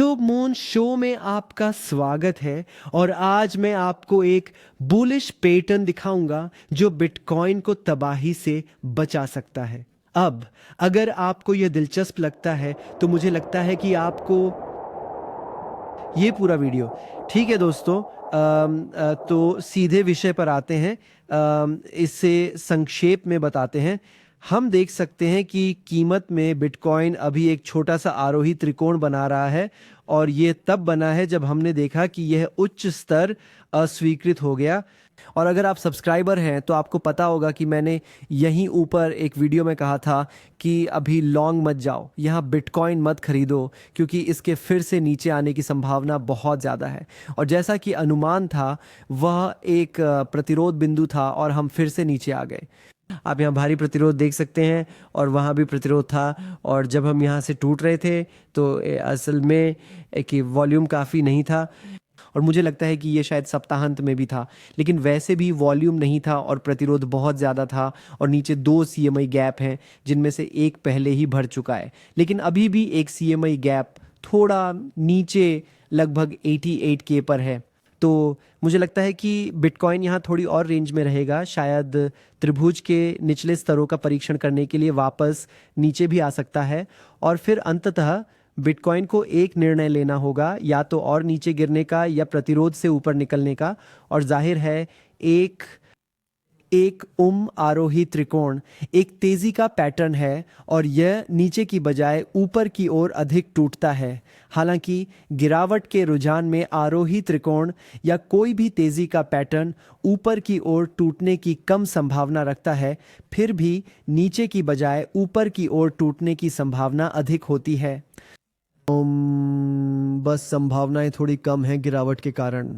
The moon show में आपका स्वागत है। और आज मैं आपको एक बुलिश पैटर्न दिखाऊंगा जो बिटकॉइन को तबाही से बचा सकता है। अब अगर आपको यह दिलचस्प लगता है तो मुझे लगता है कि आपको ये पूरा वीडियो ठीक है दोस्तों। तो सीधे विषय पर आते हैं। इसे संक्षेप में बताते हैं। हम देख सकते हैं कि कीमत में बिटकॉइन अभी एक छोटा सा आरोही त्रिकोण बना रहा है, और ये तब बना है जब हमने देखा कि यह उच्च स्तर अस्वीकृत हो गया। और अगर आप सब्सक्राइबर हैं तो आपको पता होगा कि मैंने यहीं ऊपर एक वीडियो में कहा था कि अभी लॉन्ग मत जाओ, यहाँ बिटकॉइन मत खरीदो, क्योंकि इसके फिर से नीचे आने की संभावना बहुत ज़्यादा है। और जैसा कि अनुमान था, वह एक प्रतिरोध बिंदु था और हम फिर से नीचे आ गए। आप यहाँ भारी प्रतिरोध देख सकते हैं और वहाँ भी प्रतिरोध था, और जब हम यहाँ से टूट रहे थे तो असल में कि वॉल्यूम काफ़ी नहीं था, और मुझे लगता है कि ये शायद सप्ताहांत में भी था, लेकिन वैसे भी वॉल्यूम नहीं था और प्रतिरोध बहुत ज़्यादा था। और नीचे 2 CME गैप हैं जिनमें से एक पहले ही भर चुका है, लेकिन अभी भी एक CME गैप थोड़ा नीचे लगभग 88K पर है। तो मुझे लगता है कि बिटकॉइन यहाँ थोड़ी और रेंज में रहेगा, शायद त्रिभुज के निचले स्तरों का परीक्षण करने के लिए वापस नीचे भी आ सकता है। और फिर अंततः बिटकॉइन को एक निर्णय लेना होगा, या तो और नीचे गिरने का या प्रतिरोध से ऊपर निकलने का। और जाहिर है एक एक आरोही त्रिकोण एक तेजी का पैटर्न है, और यह नीचे की बजाय ऊपर की ओर अधिक टूटता है। हालांकि गिरावट के रुझान में आरोही त्रिकोण या कोई भी तेजी का पैटर्न ऊपर की ओर टूटने की कम संभावना रखता है, फिर भी नीचे की बजाय ऊपर की ओर टूटने की संभावना अधिक होती है। बस संभावनाएं थोड़ी कम हैं गिरावट के कारण।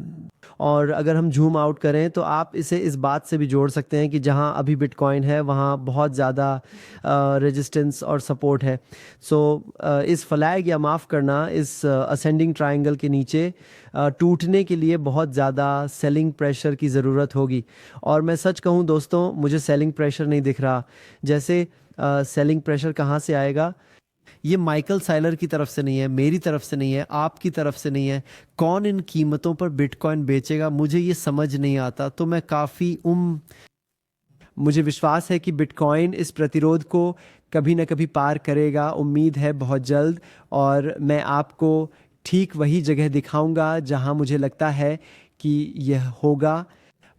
और अगर हम जूम आउट करें तो आप इसे इस बात से भी जोड़ सकते हैं कि जहां अभी बिटकॉइन है वहां बहुत ज़्यादा रेजिस्टेंस और सपोर्ट है। सो इस फ्लैग या माफ़ करना इस असेंडिंग ट्रायंगल के नीचे टूटने के लिए बहुत ज़्यादा सेलिंग प्रेशर की ज़रूरत होगी। और मैं सच कहूँ दोस्तों, मुझे सेलिंग प्रेशर नहीं दिख रहा। जैसे सेलिंग प्रेशर कहाँ से आएगा? ये माइकल साइलर की तरफ से नहीं है, मेरी तरफ से नहीं है, आपकी तरफ से नहीं है। कौन इन कीमतों पर बिटकॉइन बेचेगा, मुझे ये समझ नहीं आता। तो मैं काफ़ी मुझे विश्वास है कि बिटकॉइन इस प्रतिरोध को कभी ना कभी पार करेगा, उम्मीद है बहुत जल्द। और मैं आपको ठीक वही जगह दिखाऊंगा जहां मुझे लगता है कि यह होगा।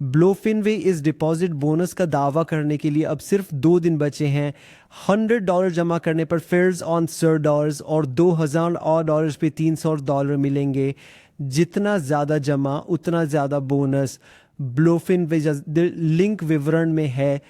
ब्लोफिनवे इस डिपॉजिट बोनस का दावा करने के लिए अब सिर्फ 2 दिन बचे हैं। $100 जमा करने पर फेयर्स ऑन $100 और $2,000 पे $300 मिलेंगे। जितना ज़्यादा जमा उतना ज़्यादा बोनस। ब्लोफिनवे लिंक विवरण में है।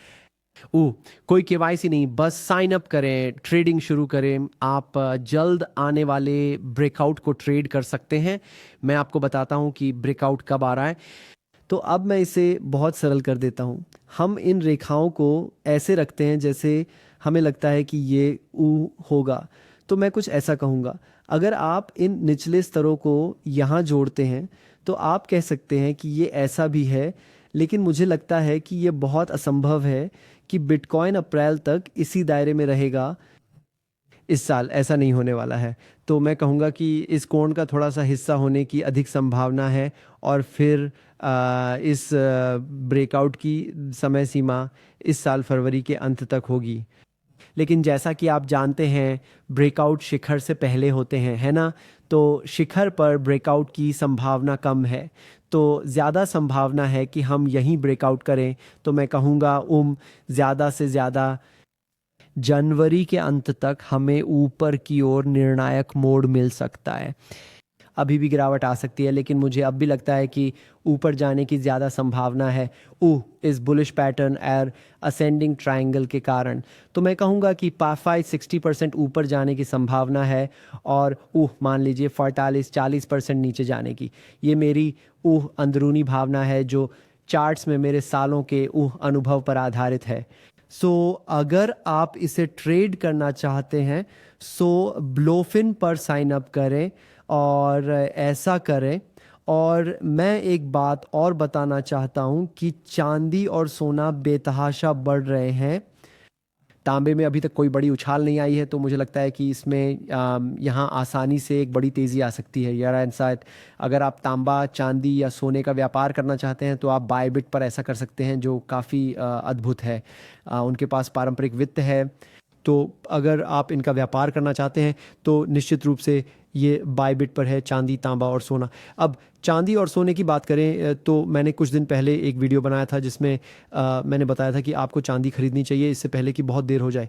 कोई केवाईसी नहीं, बस साइन अप करें, ट्रेडिंग शुरू करें। आप जल्द आने वाले ब्रेकआउट को ट्रेड कर सकते हैं। मैं आपको बताता हूं कि ब्रेकआउट कब आ रहा है। तो अब मैं इसे बहुत सरल कर देता हूँ। हम इन रेखाओं को ऐसे रखते हैं जैसे हमें लगता है कि ये ऊ होगा। तो मैं कुछ ऐसा कहूँगा, अगर आप इन निचले स्तरों को यहाँ जोड़ते हैं तो आप कह सकते हैं कि ये ऐसा भी है। लेकिन मुझे लगता है कि ये बहुत असंभव है कि बिटकॉइन अप्रैल तक इसी दायरे में रहेगा। इस साल ऐसा नहीं होने वाला है। तो मैं कहूँगा कि इस कोण का थोड़ा सा हिस्सा होने की अधिक संभावना है, और फिर इस ब्रेकआउट की समय सीमा इस साल फरवरी के अंत तक होगी। लेकिन जैसा कि आप जानते हैं, ब्रेकआउट शिखर से पहले होते हैं, है ना? तो शिखर पर ब्रेकआउट की संभावना कम है, तो ज़्यादा संभावना है कि हम यहीं ब्रेकआउट करें। तो मैं कहूँगा ज़्यादा से ज़्यादा जनवरी के अंत तक हमें ऊपर की ओर निर्णायक मोड़ मिल सकता है। अभी भी गिरावट आ सकती है, लेकिन मुझे अब भी लगता है कि ऊपर जाने की ज़्यादा संभावना है इस बुलिश पैटर्न और असेंडिंग ट्रायंगल के कारण। तो मैं कहूँगा कि 60% ऊपर जाने की संभावना है, और मान लीजिए 40% नीचे जाने की। ये मेरी अंदरूनी भावना है जो चार्ट्स में मेरे सालों के अनुभव पर आधारित है। अगर आप इसे ट्रेड करना चाहते हैं ब्लोफिन पर साइन अप करें और ऐसा करें। और मैं एक बात और बताना चाहता हूं कि चांदी और सोना बेतहाशा बढ़ रहे हैं। तांबे में अभी तक कोई बड़ी उछाल नहीं आई है, तो मुझे लगता है कि इसमें यहाँ आसानी से एक बड़ी तेज़ी आ सकती है यार इंसाइट। अगर आप तांबा, चांदी या सोने का व्यापार करना चाहते हैं तो आप बायबिट पर ऐसा कर सकते हैं, जो काफ़ी अद्भुत है। उनके पास पारंपरिक वित्त है, तो अगर आप इनका व्यापार करना चाहते हैं तो निश्चित रूप से ये बायबिट पर है, चांदी, तांबा और सोना। अब चांदी और सोने की बात करें तो मैंने कुछ दिन पहले एक वीडियो बनाया था जिसमें मैंने बताया था कि आपको चांदी खरीदनी चाहिए इससे पहले कि बहुत देर हो जाए।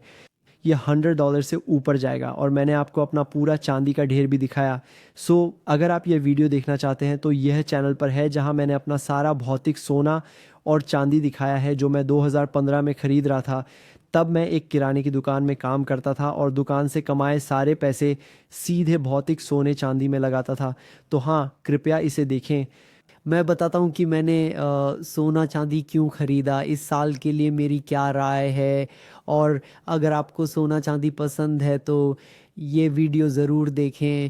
ये $100 से ऊपर जाएगा, और मैंने आपको अपना पूरा चांदी का ढेर भी दिखाया। सो अगर आप ये वीडियो देखना चाहते हैं तो यह चैनल पर है, जहां मैंने अपना सारा भौतिक सोना और चांदी दिखाया है जो मैं 2015 में ख़रीद रहा था। तब मैं एक किराने की दुकान में काम करता था और दुकान से कमाए सारे पैसे सीधे भौतिक सोने चांदी में लगाता था। तो हाँ, कृपया इसे देखें। मैं बताता हूँ कि मैंने सोना चांदी क्यों ख़रीदा, इस साल के लिए मेरी क्या राय है, और अगर आपको सोना चांदी पसंद है तो ये वीडियो ज़रूर देखें।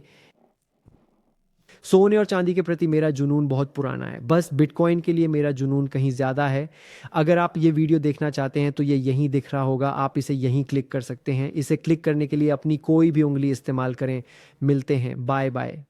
सोने और चांदी के प्रति मेरा जुनून बहुत पुराना है, बस बिटकॉइन के लिए मेरा जुनून कहीं ज़्यादा है। अगर आप ये वीडियो देखना चाहते हैं तो ये यहीं दिख रहा होगा, आप इसे यहीं क्लिक कर सकते हैं। इसे क्लिक करने के लिए अपनी कोई भी उंगली इस्तेमाल करें। मिलते हैं, बाय बाय।